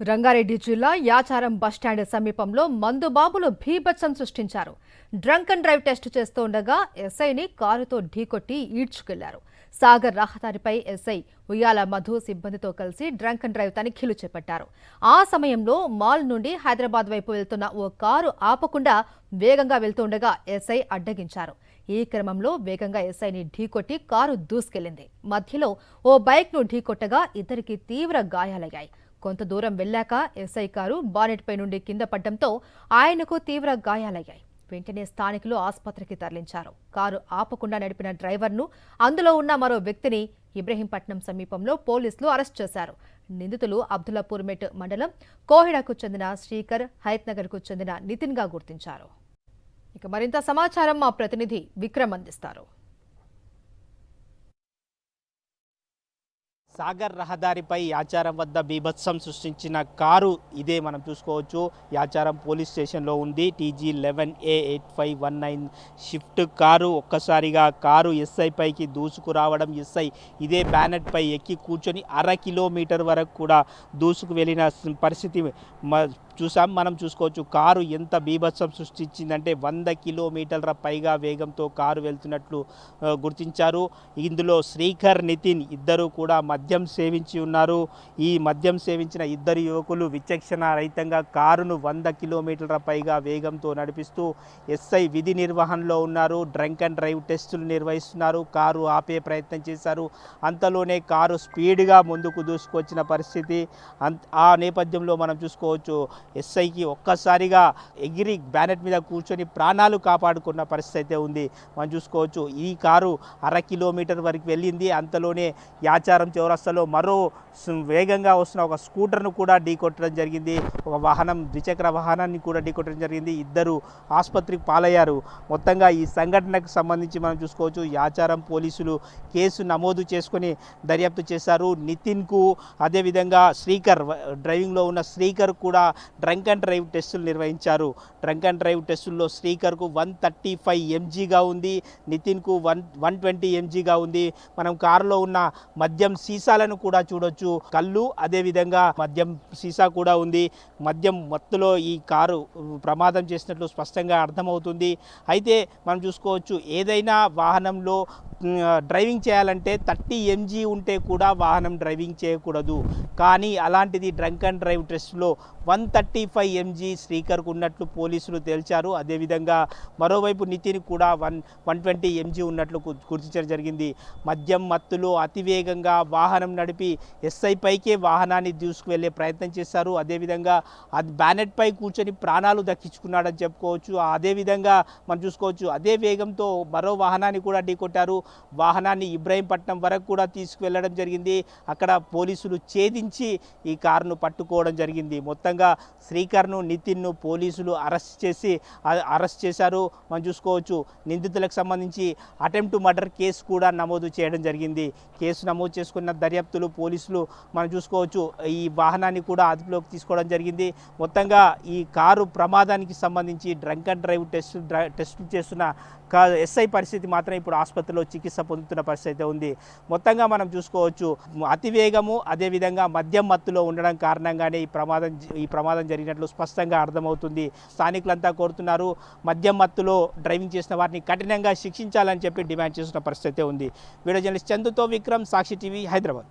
రంగారెడ్డి జిల్లా యాచారం బస్టాండ్ సమీపంలో మందుబాబులు భీభత్సం సృష్టించారు. డ్రంక్ అండ్ డ్రైవ్ టెస్ట్ చేస్తూ ఉండగా ఎస్ఐని కారుతో ఢీకొట్టి ఈడ్చుకెళ్లారు. సాగర్ రహదారిపై ఎస్ఐ ఉయ్యాల మధు సిబ్బందితో కలిసి డ్రంక్ అండ్ డ్రైవ్ తనిఖీలు చేపట్టారు. ఆ సమయంలో మాల్ నుండి హైదరాబాద్ వైపు వెళ్తున్న ఓ కారు ఆపకుండా వేగంగా వెళ్తుండగా ఎస్ఐ అడ్డగించారు. ఈ క్రమంలో వేగంగా ఎస్ఐని ఢీకొట్టి కారు దూసుకెళ్లింది. మధ్యలో ఓ బైక్ను ఢీకొట్టగా ఇద్దరికి తీవ్ర గాయాలయ్యాయి. కొంత దూరం వెళ్లాక ఎస్ఐ కారు బానెట్పై నుండి కింద పడ్డంతో ఆయనకు తీవ్ర గాయాలయ్యాయి. వెంటనే స్థానికులు ఆసుపత్రికి తరలించారు. కారు ఆపకుండా నడిపిన డ్రైవర్ను, అందులో ఉన్న మరో వ్యక్తిని ఇబ్రహీంపట్నం సమీపంలో పోలీసులు అరెస్ట్ చేశారు. నిందితులు అబ్దుల్లాపూర్ మెట్ మండలం కోహిడాకు చెందిన శ్రీకర్, హయత్నగర్కు చెందిన నితిన్గా గుర్తించారు. ఇక మరింత సమాచారం మా ప్రతినిధి విక్రమ్ అందిస్తారు. సాగర్ రహదారిపై యాచారం వద్ద బీభత్సం సృష్టించిన కారు ఇదే మనం చూసుకోవచ్చు. యాచారం పోలీస్ స్టేషన్లో ఉంది. TG11A8519 షిఫ్ట్ కారు ఒక్కసారిగా కారు ఎస్ఐ పైకి దూసుకురావడం, ఎస్ఐ ఇదే బ్యానెట్ పై ఎక్కి కూర్చొని 1/2 కిలోమీటర్ వరకు కూడా దూసుకు వెళ్ళిన పరిస్థితి చూసాం. మనం చూసుకోవచ్చు కారు ఎంత బీభత్సం సృష్టించిందంటే 100 కిలోమీటర్ల పైగా వేగంతో కారు వెళ్తున్నట్లు గుర్తించారు. ఇందులో శ్రీకర్, నితిన్ ఇద్దరు కూడా మద్యం సేవించి ఉన్నారు. ఈ మద్యం సేవించిన ఇద్దరు యువకులు విచక్షణ రహితంగా కారును 100 కిలోమీటర్ల పైగా వేగంతో నడిపిస్తూ ఎస్ఐ విధి నిర్వహణలో ఉన్నారు. డ్రంక్ అండ్ డ్రైవ్ టెస్టులు నిర్వహిస్తున్నారు. కారు ఆపే ప్రయత్నం చేశారు. అంతలోనే కారు స్పీడ్గా ముందుకు దూసుకొచ్చిన పరిస్థితి. ఆ నేపథ్యంలో మనం చూసుకోవచ్చు ఎస్ఐకి ఒక్కసారిగా ఎగిరి బ్యానెట్ మీద కూర్చొని ప్రాణాలు కాపాడుకున్న పరిస్థితి అయితే ఉంది. మనం చూసుకోవచ్చు ఈ కారు 1/2 కిలోమీటర్ వరకు వెళ్ళింది. అంతలోనే యాచారం చౌరస్తాలో మరో వేగంగా వస్తున్న ఒక స్కూటర్ను కూడా ఢీకొట్టడం జరిగింది. ఒక వాహనం, ద్విచక్ర వాహనాన్ని కూడా ఢీకొట్టడం జరిగింది. ఇద్దరు ఆసుపత్రికి పాలయ్యారు. మొత్తంగా ఈ సంఘటనకు సంబంధించి మనం చూసుకోవచ్చు యాచారం పోలీసులు కేసు నమోదు చేసుకొని దర్యాప్తు చేశారు. నితిన్కు అదేవిధంగా శ్రీకర్, డ్రైవింగ్లో ఉన్న శ్రీకర్ కూడా డ్రంక్ అండ్ డ్రైవ్ టెస్టులు నిర్వహించారు. డ్రంక్ అండ్ డ్రైవ్ టెస్టుల్లో శ్రీకర్కు 135 mgగా ఉంది, నితిన్కు 120 mgగా ఉంది. మనం కారులో ఉన్న మద్యం సీసాలను కూడా చూడొచ్చు. కళ్ళు అదేవిధంగా మద్యం సీసా కూడా ఉంది. మద్యం మత్తులో ఈ కారు ప్రమాదం చేసినట్లు స్పష్టంగా అర్థమవుతుంది. అయితే మనం చూసుకోవచ్చు ఏదైనా వాహనంలో డ్రైవింగ్ చేయాలంటే 30 mg ఉంటే కూడా వాహనం డ్రైవింగ్ చేయకూడదు. కానీ అలాంటిది డ్రంక్ అండ్ డ్రైవ్ టెస్ట్లో 135 mg శ్రీకర్కు ఉన్నట్లు పోలీసులు తేల్చారు. అదేవిధంగా మరోవైపు నితిన్ కూడా 120 mg ఉన్నట్లు గుర్తించడం జరిగింది. మద్యం మత్తులో అతివేగంగా వాహనం నడిపి ఎస్ఐ పైకే వాహనాన్ని దూసుకువెళ్ళే ప్రయత్నం చేశారు. అదేవిధంగా అది బ్యానెట్ పై కూర్చొని ప్రాణాలు దక్కించుకున్నాడని చెప్పుకోవచ్చు. అదేవిధంగా మనం చూసుకోవచ్చు అదే వేగంతో మరో వాహనాన్ని కూడా ఢీకొట్టారు. వాహనాన్ని ఇబ్రహీంపట్నం వరకు కూడా తీసుకువెళ్ళడం జరిగింది. అక్కడ పోలీసులు ఛేదించి ఈ కారును పట్టుకోవడం జరిగింది. మొత్తంగా శ్రీకర్ను, నితిన్ను పోలీసులు అరెస్ట్ చేశారు. మనం చూసుకోవచ్చు నిందితులకు సంబంధించి అటెంప్ట్ మర్డర్ కేసు కూడా నమోదు చేయడం జరిగింది. కేసు నమోదు చేసుకున్న దర్యాప్తులు పోలీసులు మనం చూసుకోవచ్చు ఈ వాహనాన్ని కూడా అదుపులోకి తీసుకోవడం జరిగింది. మొత్తంగా ఈ కారు ప్రమాదానికి సంబంధించి డ్రంక్ అండ్ డ్రైవ్ టెస్టులు చేస్తున్న ఎస్ఐ పరిస్థితి మాత్రం ఇప్పుడు ఆసుపత్రిలో చికిత్స పొందుతున్న పరిస్థితి ఉంది. మొత్తంగా మనం చూసుకోవచ్చు అతివేగము అదేవిధంగా మద్యం మత్తులో ఉండడం కారణంగానే ఈ ప్రమాదం జరిగినట్లు స్పష్టంగా అర్థమవుతుంది. స్థానికులంతా కోరుతున్నారు మద్యం మత్తులో డ్రైవింగ్ చేసిన వారిని కఠినంగా శిక్షించాలని చెప్పి డిమాండ్ చేస్తున్న పరిస్థితి ఉంది. వీడియో జర్నలిస్ట్ చందుతో విక్రమ్, సాక్షి టీవీ, హైదరాబాద్.